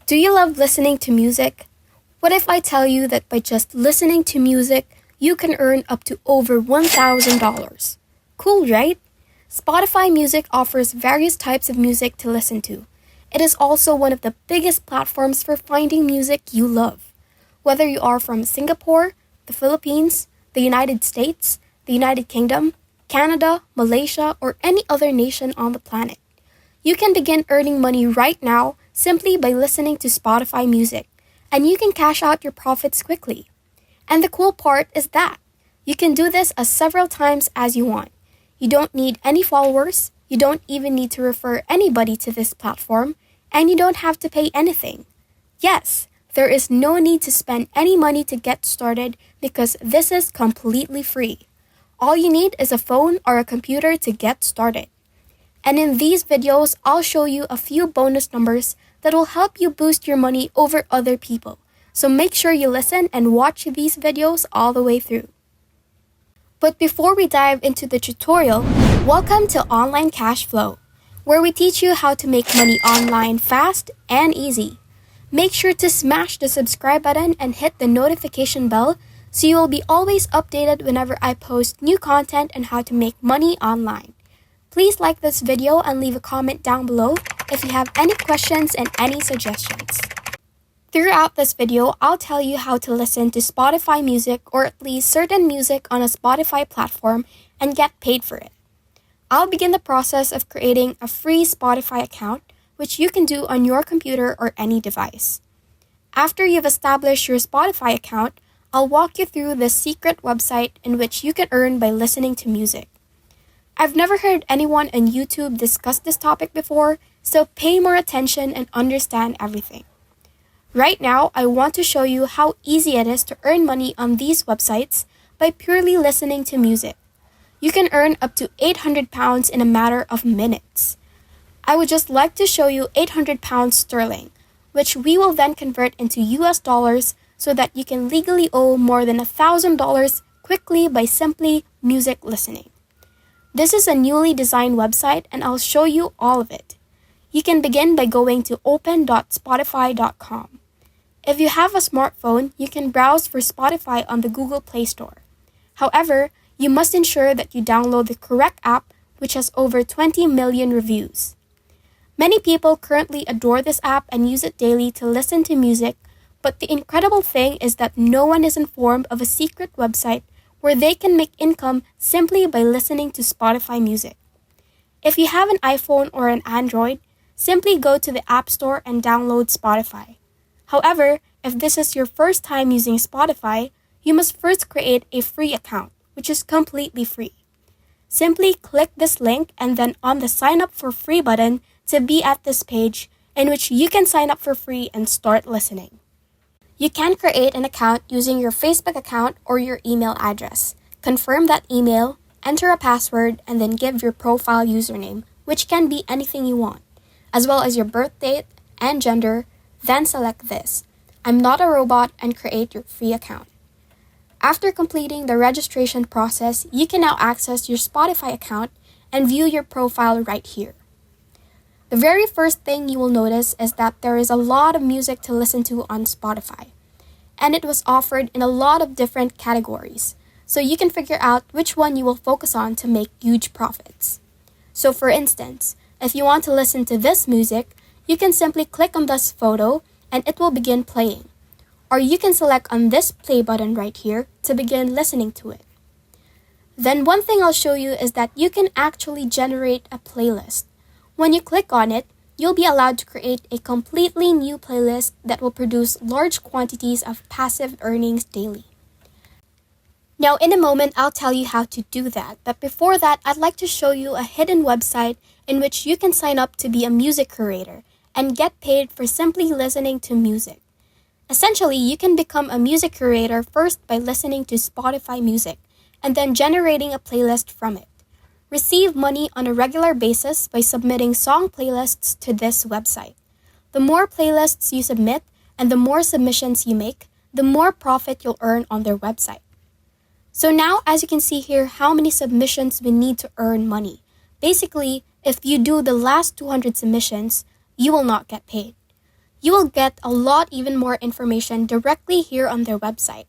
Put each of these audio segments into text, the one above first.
Do you love listening to music? What if I tell you that by just listening to music, you can earn up to over $1,000? Cool, right? Spotify Music offers various types of music to listen to. It is also one of the biggest platforms for finding music you love. Whether you are from Singapore, the Philippines, the United States, the United Kingdom, Canada, Malaysia, or any other nation on the planet, you can begin earning money right now simply by listening to Spotify Music, and you can cash out your profits quickly. And the cool part is that you can do this as several times as you want. You don't need any followers, you don't even need to refer anybody to this platform, and you don't have to pay anything. Yes, there is no need to spend any money to get started because this is completely free. All you need is a phone or a computer to get started. And in these videos, I'll show you a few bonus numbers that will help you boost your money over other people. So make sure you listen and watch these videos all the way through. But before we dive into the tutorial, welcome to Online Cash Flow, where we teach you how to make money online fast and easy. Make sure to smash the subscribe button and hit the notification bell so you will be always updated whenever I post new content on how to make money online. Please like this video and leave a comment down below if you have any questions and any suggestions. Throughout this video, I'll tell you how to listen to Spotify Music or at least certain music on a Spotify platform and get paid for it. I'll begin the process of creating a free Spotify account, which you can do on your computer or any device. After you've established your Spotify account, I'll walk you through the secret website in which you can earn by listening to music. I've never heard anyone on YouTube discuss this topic before, so pay more attention and understand everything. Right now, I want to show you how easy it is to earn money on these websites by purely listening to music. You can earn up to £800 in a matter of minutes. I would just like to show you £800 sterling, which we will then convert into US dollars so that you can legally owe more than $1,000 quickly by simply music listening. This is a newly designed website and I'll show you all of it. You can begin by going to open.spotify.com. If you have a smartphone, you can browse for Spotify on the Google Play Store. However, you must ensure that you download the correct app, which has over 20 million reviews. Many people currently adore this app and use it daily to listen to music, but the incredible thing is that no one is informed of a secret website where they can make income simply by listening to Spotify Music. If you have an iPhone or an Android, simply go to the App Store and download Spotify. However, if this is your first time using Spotify, you must first create a free account, which is completely free. Simply click this link and then on the sign up for free button to be at this page in which you can sign up for free and start listening. You can create an account using your Facebook account or your email address. Confirm that email, enter a password, and then give your profile username, which can be anything you want, as well as your birth date and gender, then select this, I'm not a robot, and create your free account. After completing the registration process, you can now access your Spotify account and view your profile right here. The very first thing you will notice is that there is a lot of music to listen to on Spotify, and it was offered in a lot of different categories, so you can figure out which one you will focus on to make huge profits. So for instance, if you want to listen to this music, you can simply click on this photo and it will begin playing. Or you can select on this play button right here to begin listening to it. Then one thing I'll show you is that you can actually generate a playlist. When you click on it, you'll be allowed to create a completely new playlist that will produce large quantities of passive earnings daily. Now in a moment, I'll tell you how to do that, but before that, I'd like to show you a hidden website in which you can sign up to be a music curator and get paid for simply listening to music. Essentially, you can become a music curator first by listening to Spotify Music and then generating a playlist from it. Receive money on a regular basis by submitting song playlists to this website. The more playlists you submit and the more submissions you make, the more profit you'll earn on their website. So now, as you can see here, how many submissions we need to earn money. Basically, if you do the last 200 submissions, you will not get paid. You will get a lot even more information directly here on their website.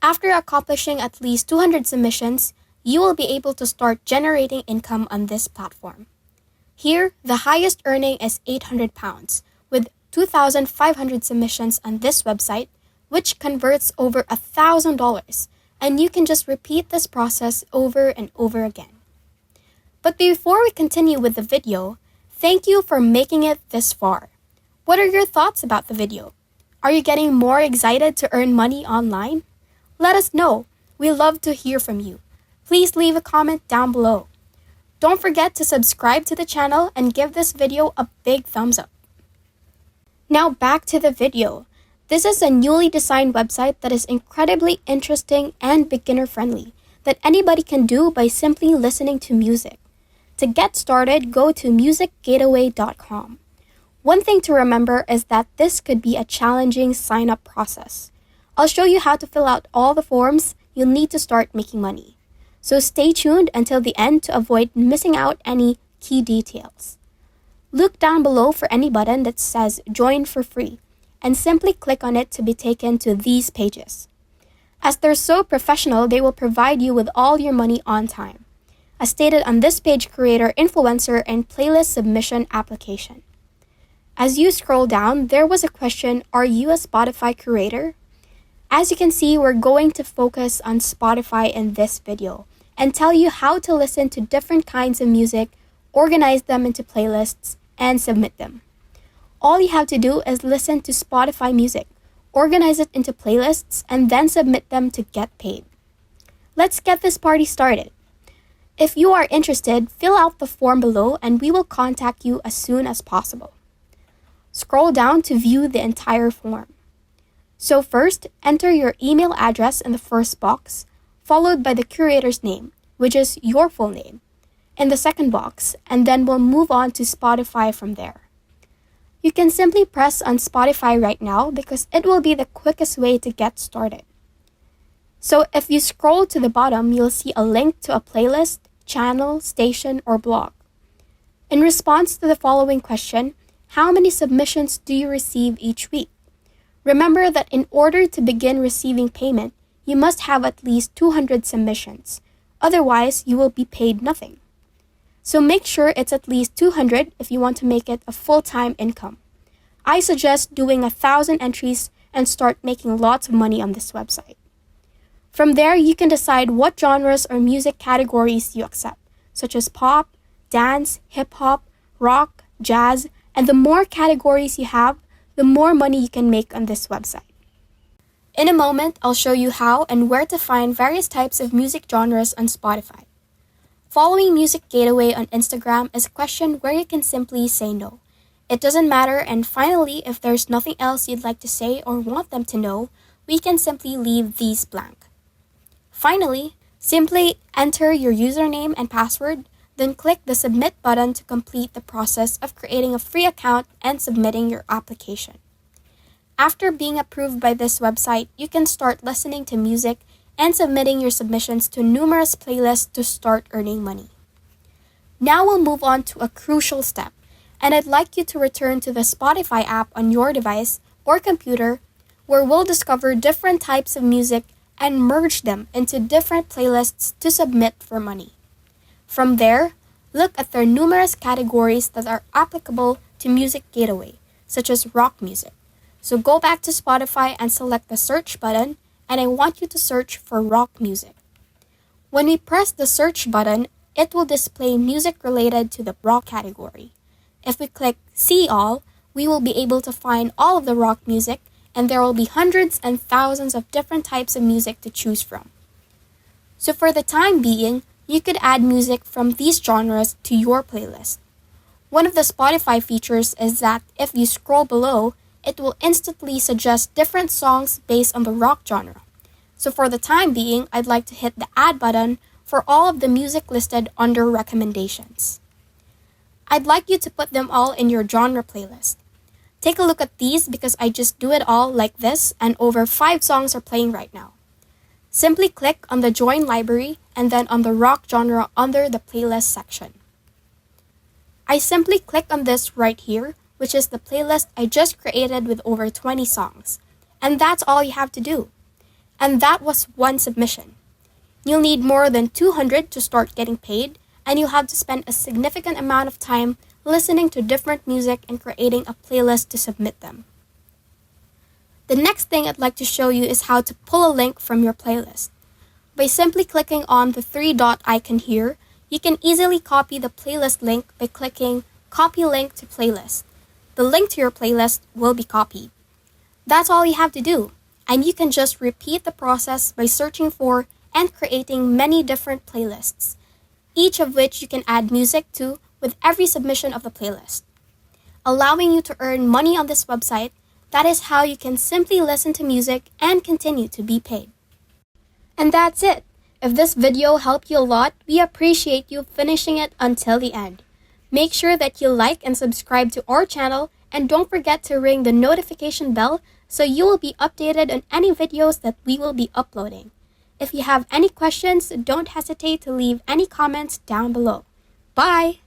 After accomplishing at least 200 submissions, you will be able to start generating income on this platform. Here, the highest earning is £800, with 2,500 submissions on this website, which converts over $1,000, and you can just repeat this process over and over again. But before we continue with the video, thank you for making it this far. What are your thoughts about the video? Are you getting more excited to earn money online? Let us know. We love to hear from you. Please leave a comment down below. Don't forget to subscribe to the channel and give this video a big thumbs up. Now back to the video. This is a newly designed website that is incredibly interesting and beginner-friendly that anybody can do by simply listening to music. To get started, go to musicgateway.com. One thing to remember is that this could be a challenging sign-up process. I'll show you how to fill out all the forms you'll need to start making money. So stay tuned until the end to avoid missing out any key details. Look down below for any button that says Join for free and simply click on it to be taken to these pages. As they're so professional, they will provide you with all your money on time. As stated on this page, creator, influencer, and playlist submission application. As you scroll down, there was a question, are you a Spotify creator? As you can see, we're going to focus on Spotify in this video and tell you how to listen to different kinds of music, organize them into playlists, and submit them. All you have to do is listen to Spotify music, organize it into playlists, and then submit them to get paid. Let's get this party started. If you are interested, fill out the form below and we will contact you as soon as possible. Scroll down to view the entire form. So first, enter your email address in the first box, followed by the curator's name, which is your full name, in the second box, and then we'll move on to Spotify from there. You can simply press on Spotify right now because it will be the quickest way to get started. So if you scroll to the bottom, you'll see a link to a playlist, channel, station, or blog. In response to the following question, how many submissions do you receive each week? Remember that in order to begin receiving payment, you must have at least 200 submissions. Otherwise, you will be paid nothing. So make sure it's at least 200 if you want to make it a full-time income. I suggest doing 1,000 entries and start making lots of money on this website. From there, you can decide what genres or music categories you accept, such as pop, dance, hip-hop, rock, jazz, and the more categories you have, the more money you can make on this website. In a moment, I'll show you how and where to find various types of music genres on Spotify. Following Music Gateway on Instagram is a question where you can simply say no. It doesn't matter, and finally, if there's nothing else you'd like to say or want them to know, we can simply leave these blank. Finally, simply enter your username and password, then click the Submit button to complete the process of creating a free account and submitting your application. After being approved by this website, you can start listening to music and submitting your submissions to numerous playlists to start earning money. Now we'll move on to a crucial step, and I'd like you to return to the Spotify app on your device or computer, where we'll discover different types of music and merge them into different playlists to submit for money. From there, look at their numerous categories that are applicable to Music Gateway, such as rock music. So go back to Spotify and select the search button, and I want you to search for rock music. When we press the search button, it will display music related to the rock category. If we click See All, we will be able to find all of the rock music, and there will be hundreds and thousands of different types of music to choose from. So for the time being, you could add music from these genres to your playlist. One of the Spotify features is that if you scroll below, it will instantly suggest different songs based on the rock genre. So for the time being, I'd like to hit the Add button for all of the music listed under recommendations. I'd like you to put them all in your genre playlist. Take a look at these because I just do it all like this, and over 5 songs are playing right now. Simply click on the Join Library and then on the rock genre under the playlist section. I simply click on this right here, which is the playlist I just created with over 20 songs. And that's all you have to do. And that was one submission. You'll need more than 200 to start getting paid, and you'll have to spend a significant amount of time listening to different music and creating a playlist to submit them. The next thing I'd like to show you is how to pull a link from your playlist. By simply clicking on the three-dot icon here, you can easily copy the playlist link by clicking Copy Link to Playlist. The link to your playlist will be copied. That's all you have to do, and you can just repeat the process by searching for and creating many different playlists, each of which you can add music to with every submission of the playlist. Allowing you to earn money on this website, that is how you can simply listen to music and continue to be paid. And that's it. If this video helped you a lot, we appreciate you finishing it until the end. Make sure that you like and subscribe to our channel, and don't forget to ring the notification bell so you will be updated on any videos that we will be uploading. If you have any questions, don't hesitate to leave any comments down below. Bye!